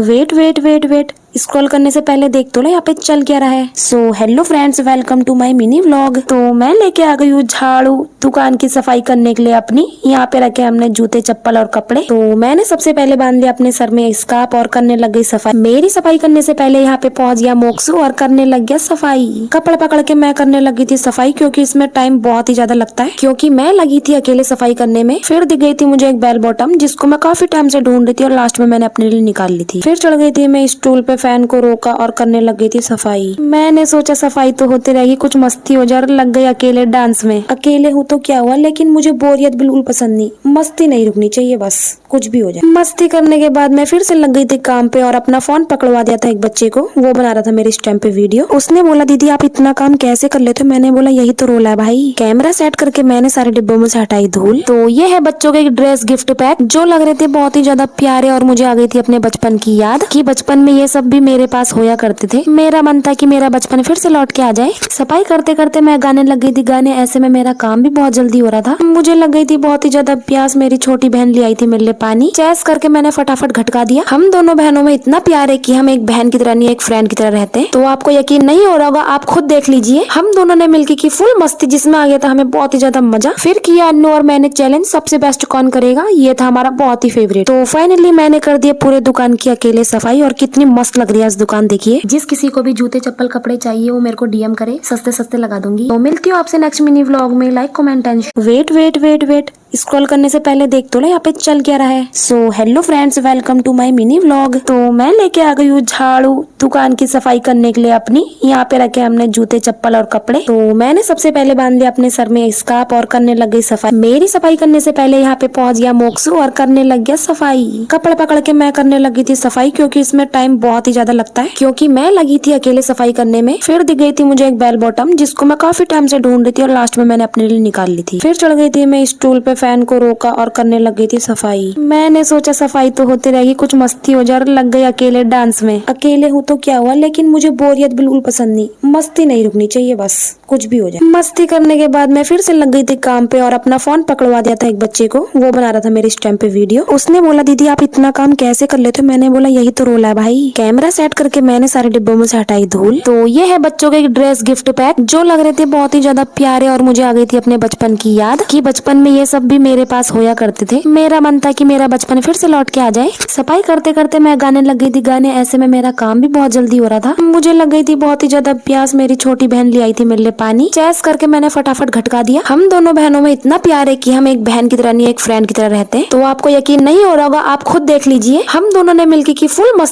Wait wait wait wait, scroll करने से पहले देख तो ले यहाँ पे चल क्या रहा है। So hello friends, welcome to my mini vlog. तो मैं लेके आ गई हूँ झाड़ू दुकान की सफाई करने के लिए अपनी। यहाँ पे रखे हमने जूते चप्पल और कपड़े। तो मैंने सबसे पहले बांध लिया अपने सर में स्कार्फ और करने लग गई सफाई। मेरी सफाई करने से पहले यहाँ पे पहुंच गया मोक्सू और करने लग गया सफाई। कपड़ा पकड़ के मैं करने लगी थी सफाई, क्योंकि इसमें टाइम बहुत ही ज्यादा लगता है। क्योंकि मैं लगी थी अकेले सफाई करने में। फिर दिख गई थी मुझे एक बेल बॉटम, जिसको मैं काफी टाइम से ढूंढ रही थी और लास्ट में मैंने अपने लिए निकाल ली थी। फिर चढ़ गई थी मैं स्टूल पे, फैन को रोका और करने लग गई थी सफाई। मैंने सोचा सफाई तो होती रहेगी, कुछ मस्ती हो जाए। लग गई अकेले डांस में। अकेले हूँ तो क्या हुआ, लेकिन मुझे बोरियत बिल्कुल पसंद नहीं। मस्ती नहीं रुकनी चाहिए, बस कुछ भी हो जाए। मस्ती करने के बाद मैं फिर से लग गई थी काम पे और अपना फोन पकड़वा दिया था एक बच्चे को। वो बना रहा था मेरे स्टैम्प पे वीडियो। उसने बोला दीदी आप इतना काम कैसे कर लेते हो। मैंने बोला यही तो रोल है भाई। कैमरा सेट करके मैंने सारे डिब्बों में से हटाई धूल। तो ये है बच्चों के ड्रेस गिफ्ट पैक, जो लग रहे थे बहुत ही ज्यादा प्यारे। और मुझे आ गई थी अपने बचपन की याद कि बचपन में ये सब भी मेरे पास होया करते थे। मेरा मन था कि मेरा बचपन फिर से लौट के आ जाए। सफाई करते करते मैं गाने लग गई थी गाने। ऐसे में मेरा काम भी बहुत जल्दी हो रहा था। मुझे लग गई थी बहुत ही ज्यादा प्यास। मेरी छोटी बहन ले आई थी मेरे लिए पानी। चेस करके मैंने फटाफट घटका दिया। हम दोनों बहनों में इतना प्यार है कि हम एक बहन की तरह नहीं एक फ्रेंड की तरह रहते हैं। तो आपको यकीन नहीं हो रहा होगा, आप खुद देख लीजिए। हम दोनों ने मिलकर की फुल मस्ती, जिसमें आ गया था हमें बहुत ही ज्यादा मजा। फिर किया अन्नू और मैंने चैलेंज, सबसे बेस्ट कौन करेगा। ये था हमारा बहुत ही फेवरेट। तो फाइनली मैंने कर दिया पूरे दुकान की अकेले सफाई। और कितनी मस्त लग रही है इस दुकान, देखिए। जिस किसी को भी जूते चप्पल कपड़े चाहिए वो मेरे को डीएम करे, सस्ते सस्ते लगा दूंगी। तो मिलती हूँ आपसे नेक्स्ट मिनी व्लॉग में। Like comment and wait wait wait wait, scroll करने से पहले देख तो ले यहाँ पे चल क्या रहा है। So hello friends, welcome to my mini vlog. तो मैं लेके आ गई हूँ झाड़ू दुकान की सफाई करने के लिए अपनी। यहाँ पे रखे हमने जूते चप्पल और कपड़े। तो मैंने सबसे पहले बांध लिया अपने सर में स्कार्फ और करने लग गई सफाई। मेरी सफाई करने से पहले यहाँ पे पहुंच गया मोक्सू और करने लग गया सफाई। कपड़ा पकड़ के मैं करने लगी थी सफाई, क्योंकि इसमें टाइम बहुत ही ज्यादा लगता है। क्योंकि मैं लगी थी अकेले सफाई करने में। फिर दिख गई थी मुझे एक बेल बॉटम, जिसको मैं काफी टाइम से ढूंढ रही थी और लास्ट में मैंने अपने लिए निकाल ली थी। फिर चढ़ गई थी मैं स्टूल पे, फैन को रोका और करने लग गई थी सफाई। मैंने सोचा सफाई तो होती रहेगी, कुछ मस्ती हो जाए। लग गई अकेले डांस में। अकेले हूँ तो क्या हुआ, लेकिन मुझे बोरियत बिल्कुल पसंद नहीं। मस्ती नहीं रुकनी चाहिए, बस कुछ भी हो जाए। मस्ती करने के बाद मैं फिर से लग गई थी काम पे और अपना फोन पकड़वा दिया था एक बच्चे को। वो बना रहा था मेरे स्टैम्प पे वीडियो। उसने बोला दीदी आप इतना काम कैसे कर लेते हो। मैंने बोला यही तो रोल है भाई। कैमरा सेट करके मैंने सारे डिब्बों में से हटाई धूल। तो ये है बच्चों के ड्रेस गिफ्ट पैक, जो लग रहे थे बहुत ही ज्यादा प्यारे। और मुझे आ गई थी अपने बचपन की याद कि बचपन में ये सब भी मेरे पास होया करते थे। मेरा मन था कि मेरा बचपन फिर से लौट के आ जाए। सफाई करते करते मैं गाने लग गई थी गाने। ऐसे में मेरा काम भी बहुत जल्दी हो रहा था। मुझे लग गई थी बहुत ही ज्यादा प्यास। मेरी छोटी बहन ले आई थी मेरे लिए पानी। चेस करके मैंने फटाफट घटका दिया। हम दोनों बहनों में इतना प्यार है कि हम एक बहन की तरह नहीं एक फ्रेंड की तरह रहते हैं। तो आपको यकीन नहीं हो रहा होगा, आप खुद देख लीजिए। हम दोनों ने मिलकर की फुल मस्ती